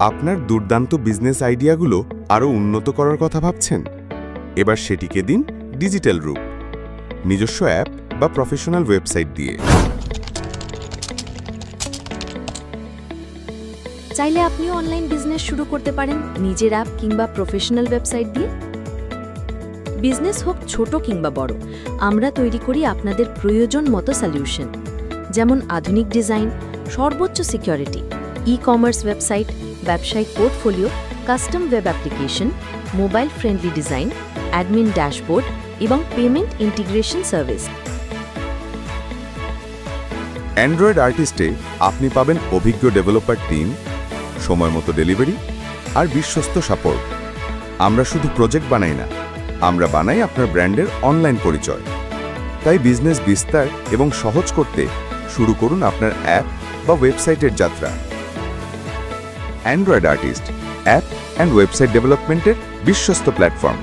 আপনার দুর্দান্ত বিজনেস আইডিয়াগুলো আরও উন্নত করার কথা ভাবছেন? এবার সেটিকে দিন ডিজিটাল রূপ, নিজস্ব অ্যাপ বা প্রফেশনাল ওয়েবসাইট দিয়ে। চাইলে আপনিও অনলাইন বিজনেস শুরু করতে পারেন নিজের অ্যাপ কিংবা প্রফেশনাল ওয়েবসাইট দিয়ে। বিজনেস হোক ছোট কিংবা বড়, আমরা তৈরি করি আপনাদের প্রয়োজন মতো সলিউশন, যেমন আধুনিক ডিজাইন, সর্বোচ্চ সিকিউরিটি, ই-কমার্স ওয়েবসাইট, ব্যবসায়িক portfolio, custom web application, mobile friendly design, admin dashboard এবং পেমেন্ট ইন্টিগ্রেশন সার্ভিস। অ্যান্ড্রয়েড আর্টিস্টে আপনি পাবেন অভিজ্ঞ ডেভেলপার টিম, সময় মতো ডেলিভারি আর বিশ্বস্ত সাপোর্ট। আমরা শুধু প্রজেক্ট বানাই না, আমরা বানাই আপনার ব্র্যান্ডের অনলাইন পরিচয়। তাই বিজনেস বিস্তার এবং সহজ করতে শুরু করুন আপনার অ্যাপ বা ওয়েবসাইটের যাত্রা। Android artist, app and website ডেভেলপমেন্টের বিশ্বস্ত প্ল্যাটফর্ম।